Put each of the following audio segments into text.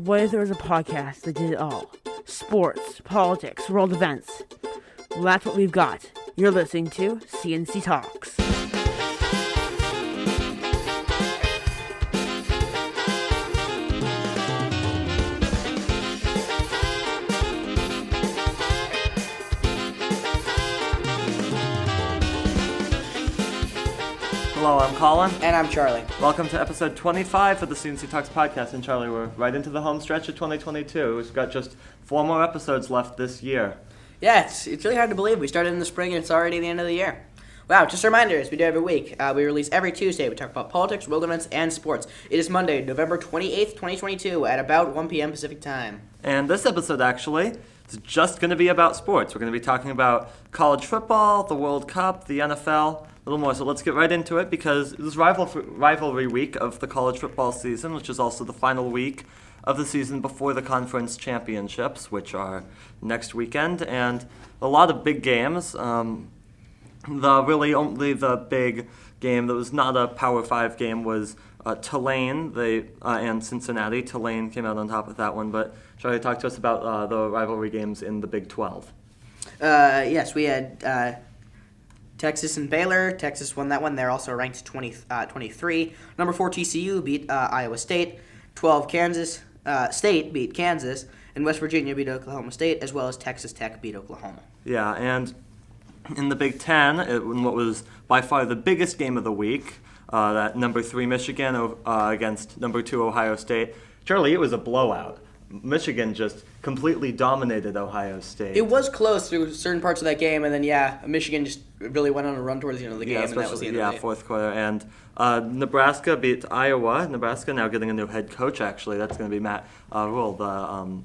What if there was a podcast that did it all? Sports, politics, world events. Well, that's what we've got. You're listening to C&C Talks. Hello, I'm Colin. And I'm Charlie. Welcome to episode 25 of the C&C Talks podcast. And Charlie, we're right into the home stretch of 2022. We've got just 4 more episodes left this year. Yeah, it's really hard to believe. We started in the spring and it's already the end of the year. Wow, just a reminder, as we do every week, we release every Tuesday. We talk about politics, world events, and sports. It is Monday, November 28th, 2022, at about 1 p.m. Pacific time. And this episode, actually, is just going to be about sports. We're going to be talking about college football, the World Cup, the NFL, a little more. So let's get right into it, because this is rivalry week of the college football season, which is also the final week of the season before the conference championships, which are next weekend, and a lot of big games. Only the big game that was not a Power 5 game was Tulane and Cincinnati. Tulane came out on top of that one, but Charlie, talk to us about the rivalry games in the Big 12. Yes, we had Texas and Baylor. Texas won that one. They're also ranked 23. Number 4 TCU beat Iowa State. 12 Kansas State beat Kansas. And West Virginia beat Oklahoma State, as well as Texas Tech beat Oklahoma. Yeah, and in the Big 10, in what was by far the biggest game of the week, that number 3 Michigan against number 2 Ohio State. Charlie, it was a blowout. Michigan just completely dominated Ohio State. It was close through certain parts of that game, and then, Michigan just really went on a run towards the end of the game, and that was the end of the game. Fourth quarter. And Nebraska beat Iowa. Nebraska now getting a new head coach, actually. That's going to be Matt Rule,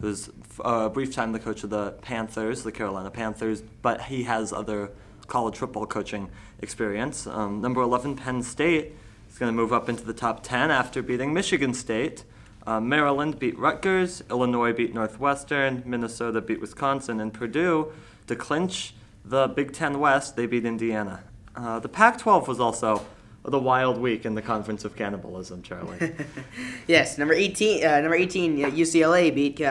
who's a brief time the coach of the Panthers, the Carolina Panthers, but he has other college football coaching experience. Number 11 Penn State is going to move up into the top 10 after beating Michigan State. Maryland beat Rutgers, Illinois beat Northwestern, Minnesota beat Wisconsin, and Purdue, to clinch the Big Ten West, they beat Indiana. The Pac-12 was also the wild week in the Conference of Cannibalism, Charlie. Yes, number 18, UCLA beat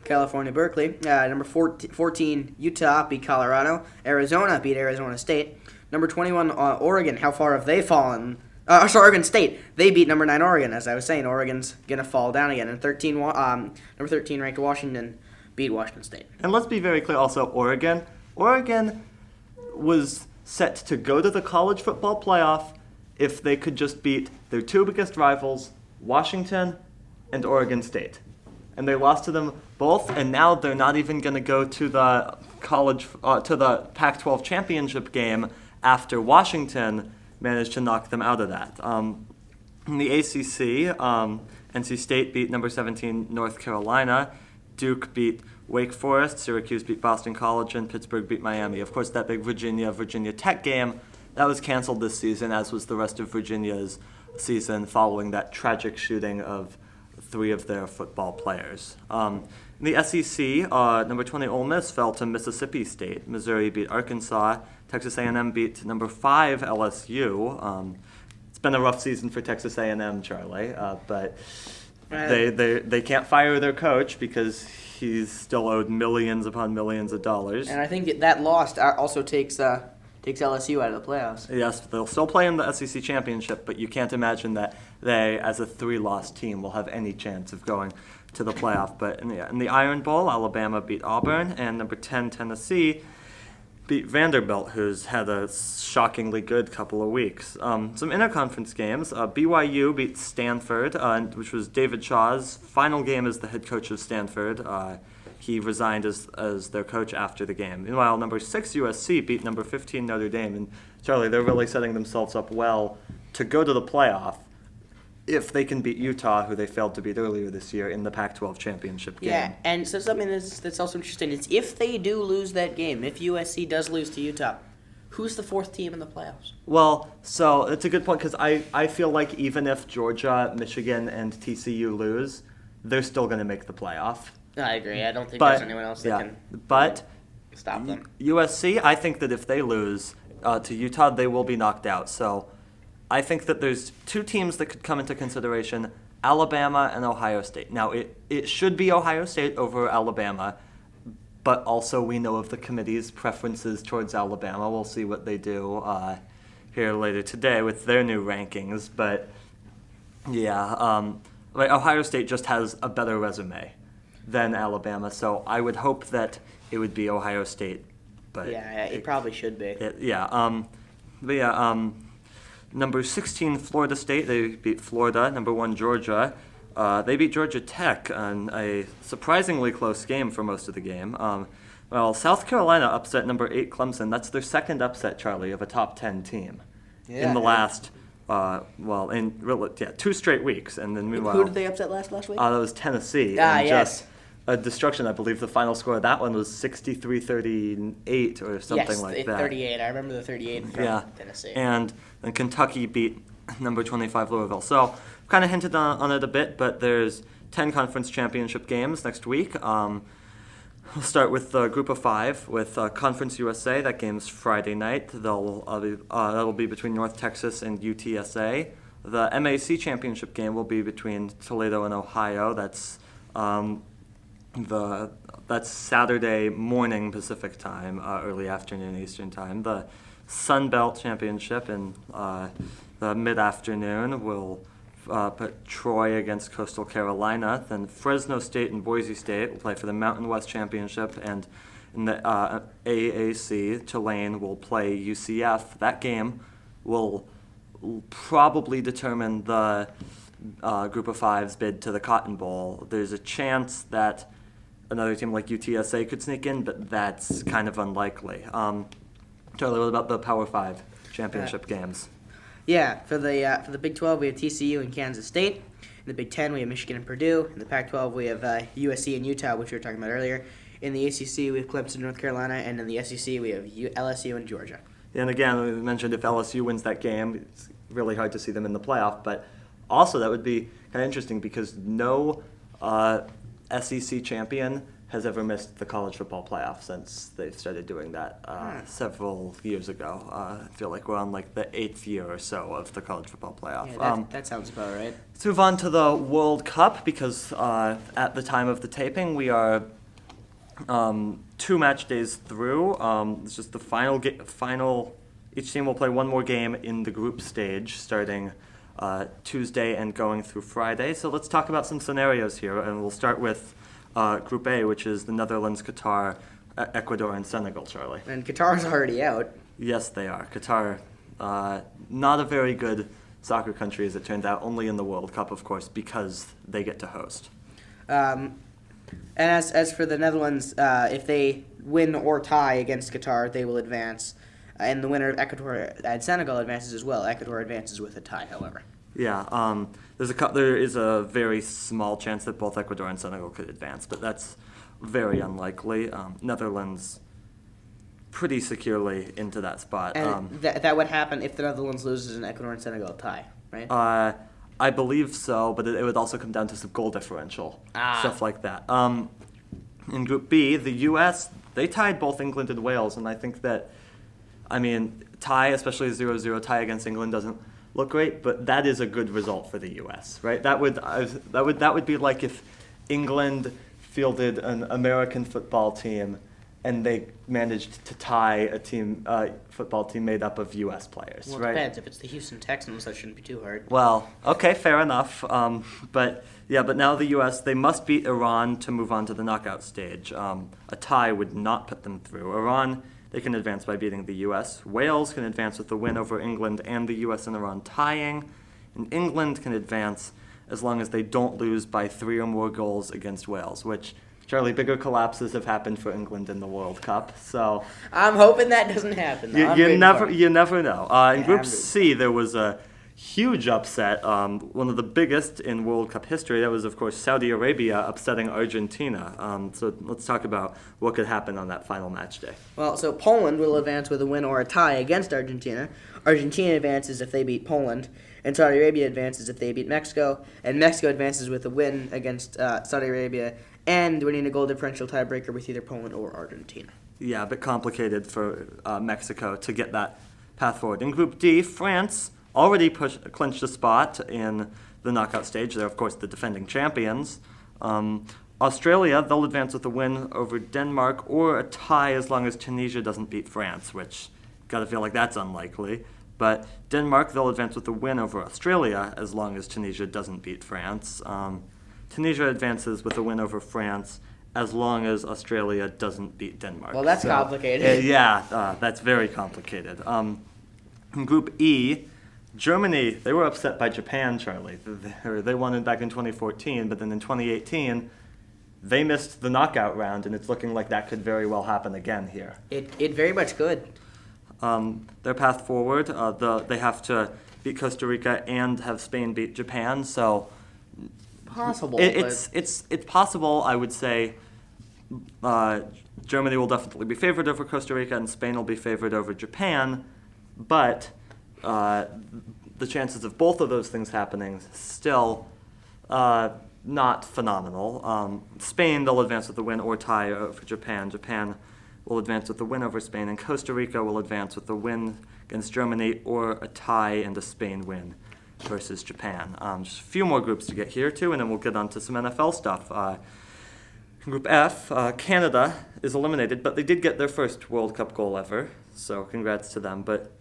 California Berkeley. Number 14, Utah beat Colorado. Arizona beat Arizona State. Number 21, Oregon. How far have they fallen? Oregon State. They beat number 9 Oregon. As I was saying, Oregon's going to fall down again. And number 13 ranked Washington beat Washington State. And let's be very clear also, Oregon was set to go to the college football playoff if they could just beat their 2 biggest rivals, Washington and Oregon State. And they lost to them both, and now they're not even going to go to the Pac-12 championship game after Washington managed to knock them out of that. In the ACC, NC State beat number 17 North Carolina, Duke beat Wake Forest, Syracuse beat Boston College, and Pittsburgh beat Miami. Of course, that big Virginia Tech game, that was canceled this season, as was the rest of Virginia's season following that tragic shooting of 3 of their football players. In the SEC, number 20 Ole Miss fell to Mississippi State. Missouri beat Arkansas. Texas A&M beat number 5 LSU. It's been a rough season for Texas A&M, Charlie, but they can't fire their coach because he's still owed millions upon millions of dollars. And I think that loss also takes LSU out of the playoffs. Yes, they'll still play in the SEC championship, but you can't imagine that they, as a 3-loss team, will have any chance of going to the playoff. But in the Iron Bowl, Alabama beat Auburn, and number 10 Tennessee beat Vanderbilt, who's had a shockingly good couple of weeks. Some interconference games. BYU beat Stanford, which was David Shaw's final game as the head coach of Stanford. He resigned as their coach after the game. Meanwhile, number 6 USC beat number 15 Notre Dame. And Charlie, they're really setting themselves up well to go to the playoff if they can beat Utah, who they failed to beat earlier this year in the Pac-12 championship game. Yeah, and so something that's also interesting is if they do lose that game, if USC does lose to Utah, who's the 4th team in the playoffs? Well, so it's a good point, because I feel like even if Georgia, Michigan, and TCU lose, they're still going to make the playoff. I agree. I don't think there's anyone else that can stop them. USC, I think that if they lose to Utah, they will be knocked out. So I think that there's 2 teams that could come into consideration Alabama and Ohio State. Now, it should be Ohio State over Alabama, but also we know of the committee's preferences towards Alabama. We'll see what they do here later today with their new rankings. But, yeah, Ohio State just has a better resume than Alabama, so I would hope that it would be Ohio State. But yeah, it probably should be. Number 16, Florida State, they beat Florida. Number 1, Georgia. They beat Georgia Tech in a surprisingly close game for most of the game. South Carolina upset number 8, Clemson. That's their second upset, Charlie, of a top 10 team in the last, 2 straight weeks. And then meanwhile, who did they upset last week? That was Tennessee. Yes. Just a destruction. I believe the final score of that one was 63-38 or something like that. 38. I remember the 38 from Tennessee. And then Kentucky beat number 25 Louisville. So kind of hinted on it a bit, but there's 10 conference championship games next week. We'll start with the group of 5 with Conference USA. That game's Friday night. That'll be between North Texas and UTSA. The MAC championship game will be between Toledo and Ohio. That's Saturday morning Pacific time, early afternoon Eastern time. The Sun Belt Championship in the mid-afternoon will put Troy against Coastal Carolina. Then Fresno State and Boise State will play for the Mountain West Championship, and in the AAC, Tulane will play UCF. That game will probably determine the group of 5's bid to the Cotton Bowl. There's a chance that another team like UTSA could sneak in, but that's kind of unlikely. Charlie, what about the Power 5 championship games? Yeah, for the Big 12, we have TCU and Kansas State. In the Big 10, we have Michigan and Purdue. In the Pac-12, we have USC and Utah, which we were talking about earlier. In the ACC, we have Clemson and North Carolina. And in the SEC, we have LSU and Georgia. And again, we mentioned if LSU wins that game, it's really hard to see them in the playoff. But also that would be kind of interesting because no SEC champion has ever missed the college football playoff since they've started doing that several years ago. I feel like we're on like the 8th year or so of the college football playoff. Yeah, that sounds about right. Let's move on to the World Cup because at the time of the taping we are 2 match days through. It's just the final. Each team will play one more game in the group stage starting Tuesday and going through Friday. So let's talk about some scenarios here, and we'll start with Group A, which is the Netherlands, Qatar, Ecuador, and Senegal, Charlie. And Qatar's already out. Yes, they are. Qatar, not a very good soccer country, as it turned out, only in the World Cup, of course, because they get to host. And as for the Netherlands, if they win or tie against Qatar, they will advance. And the winner of Ecuador and Senegal advances as well. Ecuador advances with a tie, however. Yeah, there is a very small chance that both Ecuador and Senegal could advance, but that's very unlikely. Netherlands pretty securely into that spot. And that would happen if the Netherlands loses and Ecuador and Senegal tie, right? I believe so, but it would also come down to some goal differential, stuff like that. In Group B, the U.S., they tied both England and Wales, and I think that, tie, especially a 0-0 tie against England doesn't look great, but that is a good result for the U.S., right? That would be like if England fielded an American football team and they managed to tie a football team made up of U.S. players, well, it right? Depends. If it's the Houston Texans, that shouldn't be too hard. Well, okay, fair enough. But now the U.S., they must beat Iran to move on to the knockout stage. A tie would not put them through. Iran, they can advance by beating the U.S. Wales can advance with the win over England and the U.S. and Iran tying. And England can advance as long as they don't lose by 3 or more goals against Wales, which, Charlie, bigger collapses have happened for England in the World Cup. So I'm hoping that doesn't happen. You never know. In Group C, there was a huge upset, one of the biggest in World Cup history. That was, of course, Saudi Arabia upsetting Argentina. So let's talk about what could happen on that final match day. Well, so Poland will advance with a win or a tie against Argentina. Argentina advances if they beat Poland, and Saudi Arabia advances if they beat Mexico, and Mexico advances with a win against Saudi Arabia and winning a goal differential tiebreaker with either Poland or Argentina. Yeah, a bit complicated for Mexico to get that path forward. In Group D, France already clinched a spot in the knockout stage. They're, of course, the defending champions. Australia, they'll advance with a win over Denmark or a tie as long as Tunisia doesn't beat France, which gotta feel like that's unlikely. But Denmark, they'll advance with a win over Australia as long as Tunisia doesn't beat France. Tunisia advances with a win over France as long as Australia doesn't beat Denmark. Well, that's complicated. That's very complicated. In Group E, Germany, they were upset by Japan, Charlie. They won it back in 2014, but then in 2018, they missed the knockout round, and it's looking like that could very well happen again here. It very much could. Their path forward, they have to beat Costa Rica and have Spain beat Japan, so Possible. it's possible, I would say. Germany will definitely be favored over Costa Rica, and Spain will be favored over Japan, but the chances of both of those things happening still not phenomenal. Spain, they'll advance with a win or tie over Japan. Japan will advance with a win over Spain, and Costa Rica will advance with a win against Germany or a tie and a Spain win versus Japan. Just a few more groups to get here, too, and then we'll get on to some NFL stuff. Group F, Canada is eliminated, but they did get their first World Cup goal ever, so congrats to them. But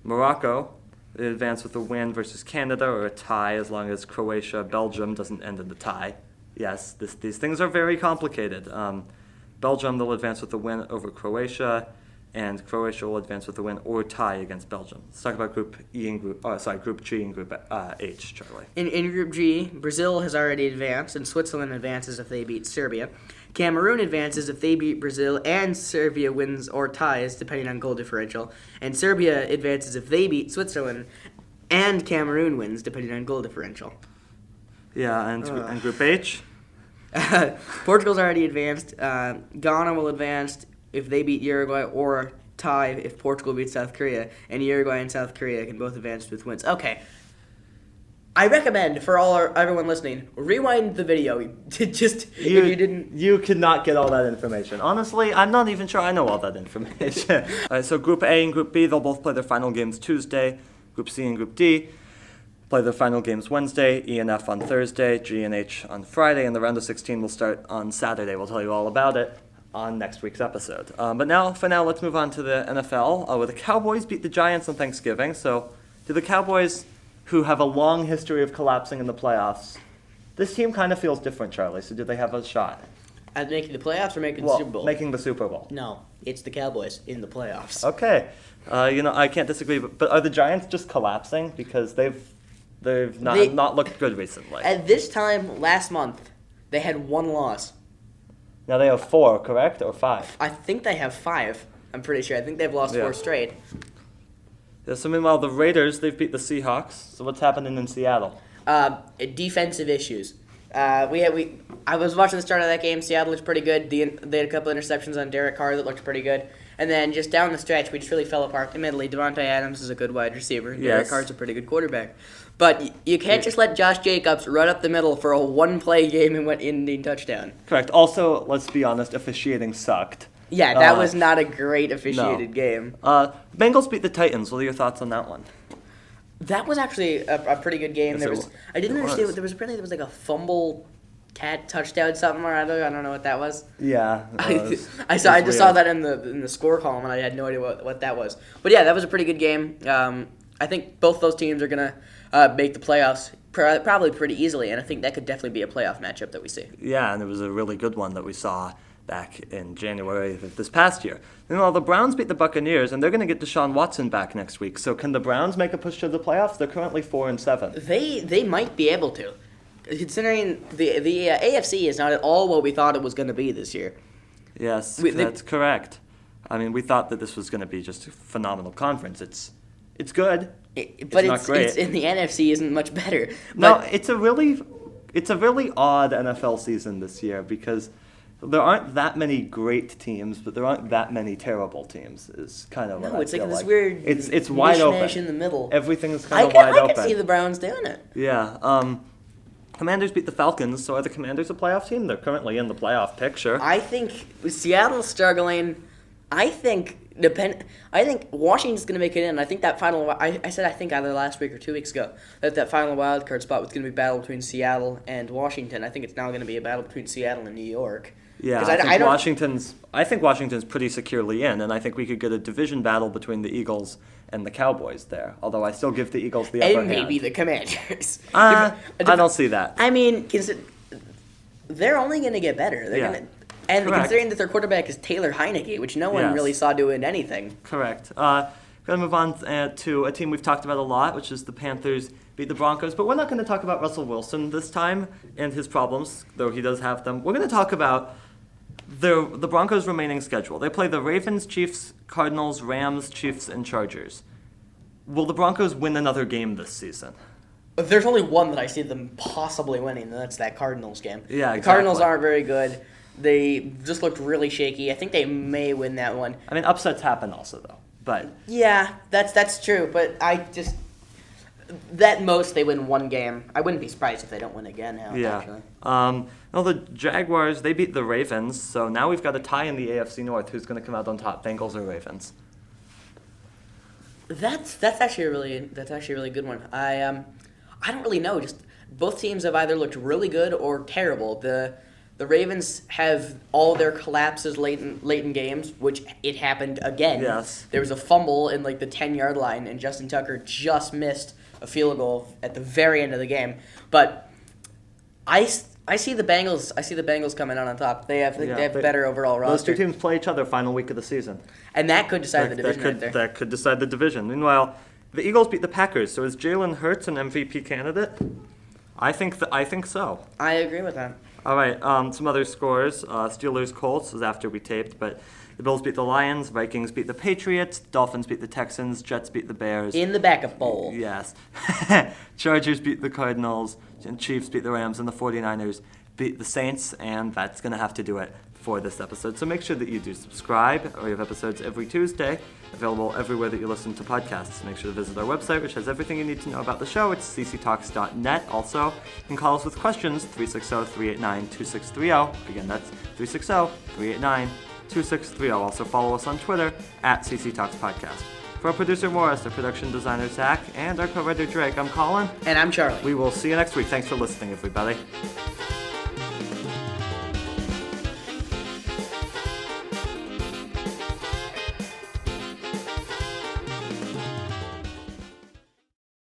Morocco, they advance with a win versus Canada or a tie as long as Croatia, Belgium doesn't end in the tie. Yes, these things are very complicated. Belgium, they'll advance with a win over Croatia, and Croatia will advance with a win or tie against Belgium. Let's talk about Group G and Group H, Charlie. In Group G, Brazil has already advanced, and Switzerland advances if they beat Serbia. Cameroon advances if they beat Brazil, and Serbia wins or ties, depending on goal differential. And Serbia advances if they beat Switzerland, and Cameroon wins, depending on goal differential. Yeah, and Group H? Portugal's already advanced. Ghana will advance if they beat Uruguay, or tie if Portugal beats South Korea, and Uruguay and South Korea can both advance with wins. Okay. I recommend for everyone listening, rewind the video. If you didn't. You could not get all that information. Honestly, I'm not even sure I know all that information. So Group A and Group B, they'll both play their final games Tuesday. Group C and Group D play their final games Wednesday. E and F on Thursday. G and H on Friday. And the round of 16 will start on Saturday. We'll tell you all about it on next week's episode. But for now, let's move on to the NFL, where the Cowboys beat the Giants on Thanksgiving. So, do the Cowboys, who have a long history of collapsing in the playoffs, this team kind of feels different, Charlie. So, do they have a shot? At making the playoffs or making the Super Bowl? Making the Super Bowl. No, it's the Cowboys in the playoffs. Okay. I can't disagree. But are the Giants just collapsing because they've not looked good recently? At this time last month, they had one loss. Now they have 4, correct? Or 5? I think they have 5. I'm pretty sure. I think they've lost 4 straight. Yeah, so meanwhile, the Raiders, they've beat the Seahawks. So what's happening in Seattle? Defensive issues. I was watching the start of that game. Seattle looked pretty good. They had a couple interceptions on Derek Carr that looked pretty good. And then just down the stretch, we just really fell apart. Admittedly, Devontae Adams is a good wide receiver. Yes. Derek Carr's a pretty good quarterback. But you can't just let Josh Jacobs run up the middle for a one-play game and went ending touchdown. Correct. Also, let's be honest, officiating sucked. Yeah, that was not a great officiated game. Bengals beat the Titans. What are your thoughts on that one? That was actually a pretty good game. Yes, I didn't understand. There was like a fumble cat touchdown something or other. I don't know what that was. Yeah. I just saw that in the score column and I had no idea what that was. But yeah, that was a pretty good game. I think both those teams are gonna make the playoffs probably pretty easily, and I think that could definitely be a playoff matchup that we see. Yeah, and it was a really good one that we saw back in January of this past year. Meanwhile, the Browns beat the Buccaneers, and they're going to get Deshaun Watson back next week. So can the Browns make a push to the playoffs? They're currently 4-7. They might be able to, considering the AFC is not at all what we thought it was going to be this year. Yes, that's correct. I mean, we thought that this was going to be just a phenomenal conference. It's good. But not great. It's in the NFC isn't much better. No, it's a really odd NFL season this year because there aren't that many great teams, but there aren't that many terrible teams. Is kind of what I it's feel like this like. weird. It's wide open in the middle. Everything's kind of wide open. I can see the Browns doing it. Yeah. Commanders beat the Falcons, so are the Commanders a playoff team? They're currently in the playoff picture. I think Seattle's struggling. I think Washington's going to make it in. I think that final. I said I think either last week or 2 weeks ago that final wild card spot was going to be a battle between Seattle and Washington. I think it's now going to be a battle between Seattle and New York. Yeah, I think Washington's pretty securely in, and I think we could get a division battle between the Eagles and the Cowboys there. Although I still give the Eagles the upper hand. And maybe the Commanders. I don't see that. I mean, they're only going to get better. And Correct. considering that their quarterback is Taylor Heineke, which no one really saw doing anything. Correct. Going to move on to a team we've talked about a lot, which is the Panthers beat the Broncos. But we're not going to talk about Russell Wilson this time and his problems, though he does have them. We're going to talk about the Broncos' remaining schedule. They play the Ravens, Chiefs, Cardinals, Rams, Chiefs, and Chargers. Will the Broncos win another game this season? There's only one that I see them possibly winning, and that's that Cardinals game. Yeah, exactly. The Cardinals aren't very good. They just looked really shaky. I think they may win that one. I mean, upsets happen also, though. But yeah, that's true. But that most they win one game. I wouldn't be surprised if they don't win again now. Yeah. Actually. Well, the Jaguars, they beat the Ravens, so now we've got a tie in the AFC North. Who's going to come out on top, Bengals or Ravens? That's actually a really good one. I don't really know. Just both teams have either looked really good or terrible. The Ravens have all their collapses late in games, which it happened again. Yes. There was a fumble in the 10-yard line, and Justin Tucker just missed a field goal at the very end of the game. But I see the Bengals. I see the Bengals coming out on top. They have better overall roster. Those two teams play each other final week of the season, and that could decide the division right there. That could decide the division. Meanwhile, the Eagles beat the Packers. So is Jalen Hurts an MVP candidate? I think so. I agree with that. All right, some other scores. Steelers Colts was after we taped, but the Bills beat the Lions, Vikings beat the Patriots, Dolphins beat the Texans, Jets beat the Bears. In the backup bowl. Yes. Chargers beat the Cardinals, and Chiefs beat the Rams, and the 49ers beat the Saints, and that's going to have to do it for this episode. So make sure that you do subscribe. We have episodes every Tuesday, available everywhere that you listen to podcasts. Make sure to visit our website, which has everything you need to know about the show. It's cctalks.net. Also, you can call us with questions, 360-389-2630. Again, that's 360-389-2630. Also follow us on Twitter, @CC Talks Podcast. For our producer Morris, our production designer Zack, and our co-writer Drake, I'm Colin. And I'm Charlie. We will see you next week. Thanks for listening, everybody.